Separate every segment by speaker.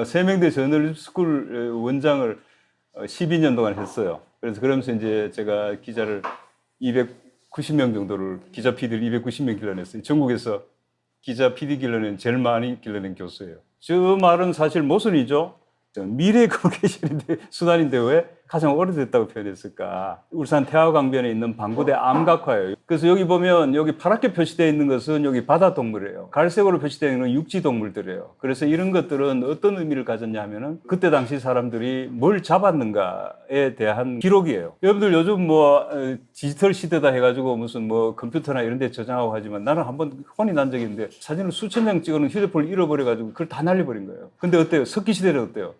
Speaker 1: 세명대 저널리즘 스쿨 원장을 12년 동안 했어요. 그래서 그러면서 이제 제가 기자를 290명 정도를, 기자 PD를 290명 길러냈어요. 전국에서 기자 PD 길러낸 제일 많이 길러낸 교수예요. 저 말은 사실 모순이죠. 미래 커뮤니케이션인데 수단인데 왜 가장 오래됐다고 표현했을까? 울산 태화강변에 있는 방구대 암각화예요. 그래서 여기 보면 여기 파랗게 표시되어 있는 것은 여기 바다동물이에요. 갈색으로 표시되어 있는 건 육지동물들이에요. 그래서 이런 것들은 어떤 의미를 가졌냐 하면은 그때 당시 사람들이 뭘 잡았는가에 대한 기록이에요. 여러분들 요즘 뭐 디지털 시대다 해가지고 무슨 뭐 컴퓨터나 이런 데 저장하고 하지만 나는 한번 혼이 난 적이 있는데 사진을 수천 장 찍어놓은 휴대폰을 잃어버려가지고 그걸 다 날려버린 거예요. 근데 어때요? 석기 시대는 어때요?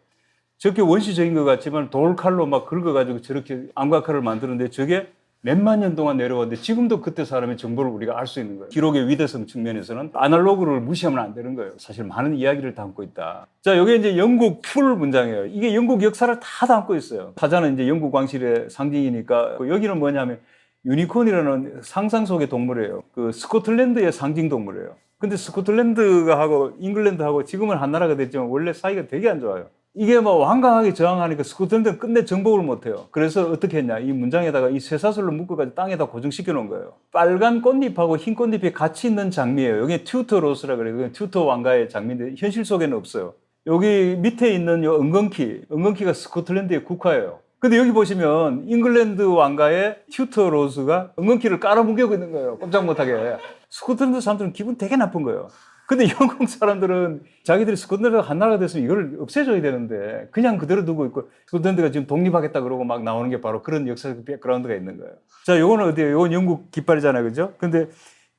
Speaker 1: 저게 원시적인 것 같지만 돌칼로 막 긁어가지고 저렇게 암각화를 만드는데 저게 몇만 년 동안 내려왔는데 지금도 그때 사람의 정보를 우리가 알 수 있는 거예요. 기록의 위대성 측면에서는 아날로그를 무시하면 안 되는 거예요. 사실 많은 이야기를 담고 있다. 자, 이게 이제 영국 풀 문장이에요. 이게 영국 역사를 다 담고 있어요. 사자는 이제 영국 왕실의 상징이니까 여기는 뭐냐면 유니콘이라는 상상 속의 동물이에요. 그 스코틀랜드의 상징 동물이에요. 근데 스코틀랜드가 하고 잉글랜드하고 지금은 한 나라가 됐지만 원래 사이가 되게 안 좋아요. 이게 뭐 완강하게 저항하니까 스코틀랜드는 끝내 정복을 못해요. 그래서 어떻게 했냐. 이 문장에다가 이 쇠사슬로 묶어가지고 땅에다 고정시켜 놓은 거예요. 빨간 꽃잎하고 흰 꽃잎이 같이 있는 장미예요. 여기 튜터 로스라 그래요. 튜터 왕가의 장미인데 현실 속에는 없어요. 여기 밑에 있는 요 은건키가 스코틀랜드의 국화예요. 근데 여기 보시면 잉글랜드 왕가의 튜터 로스가 은건키를 깔아뭉개고 있는 거예요. 꼼짝 못하게. 스코틀랜드 사람들은 기분 되게 나쁜 거예요. 근데 영국 사람들은 자기들이 스코틀랜드가 한 나라가 됐으면 이걸 없애줘야 되는데 그냥 그대로 두고 있고 스코틀랜드가 지금 독립하겠다 그러고 막 나오는 게 바로 그런 역사적 백그라운드가 있는 거예요. 자, 요거는 어디예요? 요건 영국 깃발이잖아요. 그죠? 근데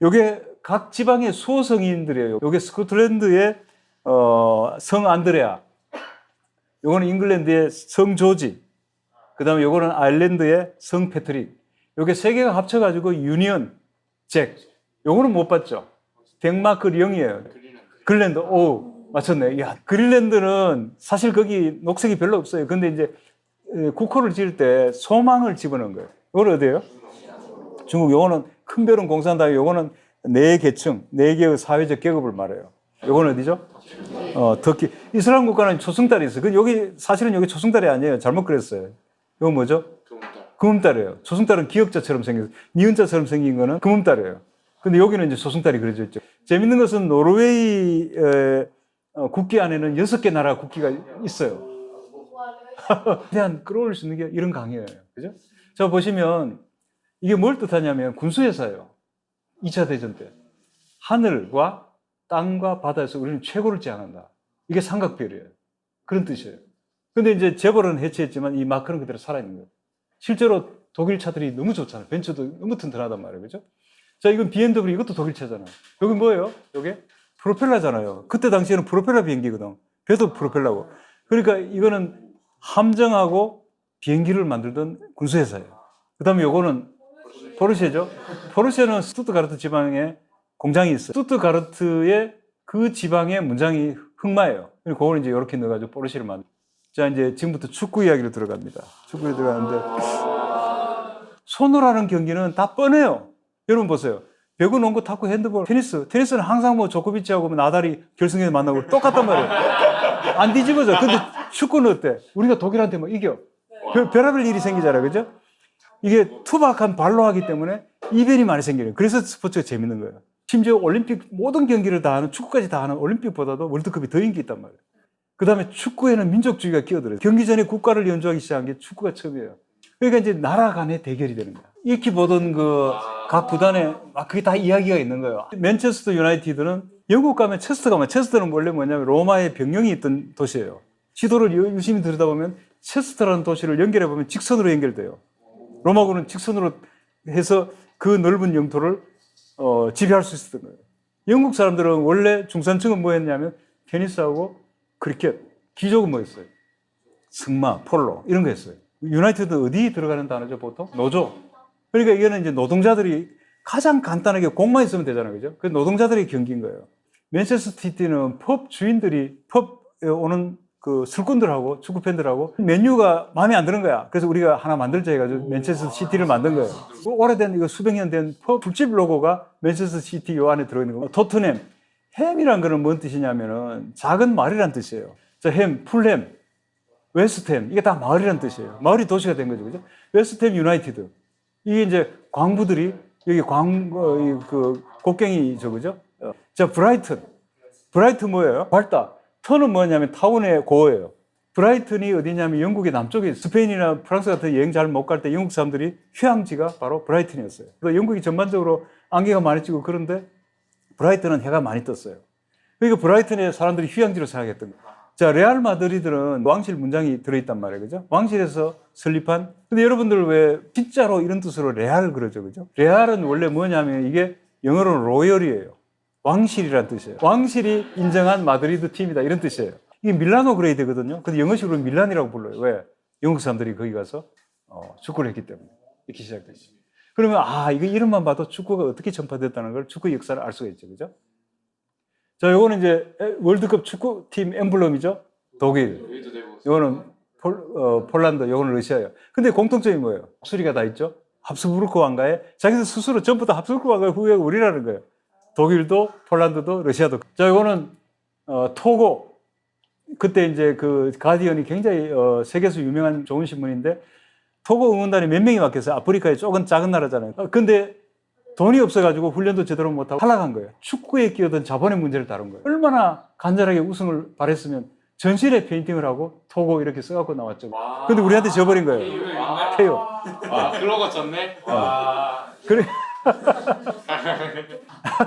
Speaker 1: 요게 각 지방의 수호성인들이에요. 요게 스코틀랜드의 성 안드레아. 요거는 잉글랜드의 성 조지. 그 다음에 요거는 아일랜드의 성 패트릭. 요게 세 개가 합쳐가지고 유니언 잭. 요거는 못 봤죠? 덴마크 령이에요. 그린랜드. 오, 맞췄네. 야, 그린랜드는 사실 거기 녹색이 별로 없어요. 근데 이제 국호를 지을 때 소망을 집어넣은 거예요. 이건 어디예요? 중국. 요거는 큰 별은 공산당. 요거는 네 계층, 네 개의 사회적 계급을 말해요. 요건 어디죠? 터키. 이슬람 국가는 초승달이 있어요. 여기 사실은 여기 초승달이 아니에요. 잘못 그랬어요. 이건 뭐죠? 금음달이에요. 초승달은 기역자처럼 생겼어요. 니은자처럼 생긴 거는 금음달이에요. 근데 여기는 이제 초승달이 그려져 있죠. 재밌는 것은 노르웨이 국기 안에는 6개 나라 국기가 있어요. 대한 끌어올릴 수 있는 게 이런 강의예요. 그죠? 자, 보시면 이게 뭘 뜻하냐면 군수회사예요. 2차 대전 때. 하늘과 땅과 바다에서 우리는 최고를 지향한다. 이게 삼각별이에요. 그런 뜻이에요. 근데 이제 재벌은 해체했지만 이 마크는 그대로 살아있는 거예요. 실제로 독일 차들이 너무 좋잖아요. 벤츠도 너무 튼튼하단 말이에요. 그죠? 자, 이건 BMW, 이것도 독일 차잖아요. 여기 뭐예요? 여기 프로펠러잖아요. 그때 당시에는 프로펠러 비행기거든. 배도 프로펠러고. 그러니까 이거는 함정하고 비행기를 만들던 군수회사예요. 그 다음에 요거는 포르쉐죠. 포르쉐는 스투트가르트 지방에 공장이 있어요. 스투트가르트의 그 지방의 문장이 흑마예요. 그걸 이제 이렇게 넣어가지고 포르쉐를 만들어요. 자, 이제 지금부터 축구 이야기로 들어갑니다. 축구에 들어가는데 손으로 하는 경기는 다 뻔해요. 여러분 보세요. 배구, 농구, 탁구, 핸드볼, 테니스는 항상 뭐 조코비치하고 나달이 결승에 만나고 똑같단 말이에요. 안 뒤집어져. 근데 축구는 어때? 우리가 독일한테 뭐 이겨. 별의별 일이 생기잖아요. 그죠? 이게 투박한 발로 하기 때문에 이변이 많이 생겨요. 그래서 스포츠가 재밌는 거예요. 심지어 올림픽 모든 경기를 다 하는, 축구까지 다 하는 올림픽보다도 월드컵이 더 인기 있단 말이에요. 그 다음에 축구에는 민족주의가 끼어들어요. 경기 전에 국가를 연주하기 시작한 게 축구가 처음이에요. 그러니까 이제 나라 간의 대결이 되는 거예요. 익히 보던 각 구단에 막 그게 다 이야기가 있는 거예요. 맨체스터 유나이티드는 영국 가면 체스터는 원래 뭐냐면 로마의 병영이 있던 도시예요. 지도를 유심히 들여다보면 체스터라는 도시를 연결해보면 직선으로 연결돼요. 로마군은 직선으로 해서 그 넓은 영토를 지배할 수 있었던 거예요. 영국 사람들은 원래 중산층은 뭐 했냐면 테니스하고 크리켓, 귀족은 뭐 했어요? 승마, 폴로 이런 거 했어요. 유나이티드 어디 들어가는 단어죠, 보통? 노조. 그러니까 이거는 이제 노동자들이 가장 간단하게 공만 있으면 되잖아요. 그죠? 그 노동자들의 경기인 거예요. 맨체스터 시티는 펍 주인들이 펍에 오는 그 술꾼들하고 축구팬들하고 메뉴가 마음에 안 드는 거야. 그래서 우리가 하나 만들자 해가지고 맨체스터 시티를 만든 거예요. 오래된 이거 수백 년 된 펍 술집 로고가 맨체스터 시티 요 안에 들어있는 거예요. 토트넘. 햄이란 거는 뭔 뜻이냐면은 작은 말이란 뜻이에요. 자, 풀햄, 웨스트햄, 이게 다 마을이란 뜻이에요. 마을이 도시가 된 거죠. 그죠? 웨스트햄 유나이티드. 이게 이제 광부들이 여기 그 곡괭이죠. 그죠? 자, 브라이튼. 브라이튼 뭐예요? 밝다. 턴은 뭐냐면 타운의 고어예요. 브라이튼이 어디냐면 영국의 남쪽에 스페인이나 프랑스 같은 여행 잘 못 갈 때 영국 사람들이 휴양지가 바로 브라이튼이었어요. 그래서 영국이 전반적으로 안개가 많이 찌고 그런데 브라이튼은 해가 많이 떴어요. 그러니까 브라이튼에 사람들이 휴양지로 생각했던 거예요. 자, 레알 마드리드는 왕실 문장이 들어있단 말이에요. 그죠? 왕실에서 설립한. 근데 여러분들 왜 진짜로 이런 뜻으로 레알 그러죠. 그죠? 레알은 원래 뭐냐면 이게 영어로는 로열이에요. 왕실이란 뜻이에요. 왕실이 인정한 마드리드 팀이다. 이런 뜻이에요. 이게 밀라노 그레이드거든요. 근데 영어식으로 밀란이라고 불러요. 왜? 영국 사람들이 거기 가서 축구를 했기 때문에. 이렇게 시작됐어요. 그러면, 이거 이름만 봐도 축구가 어떻게 전파됐다는 걸 축구 역사를 알 수가 있죠. 그죠? 자, 요거는 이제 월드컵 축구팀 엠블럼이죠. 독일. 요거는 폴란드, 요거는 러시아예요. 근데 공통점이 뭐예요? 목소리가 다 있죠. 합스부르크 왕가에 자기들 스스로 전부 다 합스부르크 왕가의 후예가 우리라는 거예요. 독일도, 폴란드도, 러시아도. 자, 요거는 토고. 그때 이제 그 가디언이 굉장히 세계에서 유명한 좋은 신문인데 토고 응원단이 몇 명이 왔겠어요. 아프리카의 조금 작은 나라잖아요. 근데 돈이 없어가지고 훈련도 제대로 못하고 탈락한 거예요. 축구에 끼어든 자본의 문제를 다룬 거예요. 얼마나 간절하게 우승을 바랬으면 전신에 페인팅을 하고 토고 이렇게 써갖고 나왔죠. 근데 우리한테 져버린 거예요. 페요.
Speaker 2: 그러고 졌네. 와.
Speaker 1: 그래.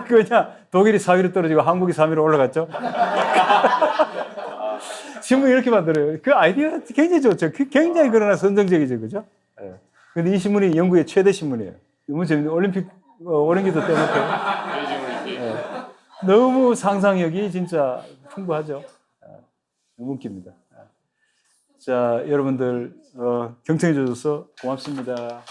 Speaker 1: 그냥 독일이 4위로 떨어지고 한국이 3위로 올라갔죠. 신문 이렇게 만들어요. 그 아이디어가 굉장히 좋죠. 굉장히 그러나 선정적이죠. 그죠? 예. 근데 이 신문이 영국의 최대 신문이에요. 너무 재밌는 올림픽 오랭기도 떼놓고. 예. 너무 상상력이 진짜 풍부하죠. 너무 웃깁니다. 자, 여러분들 경청해 주셔서 고맙습니다.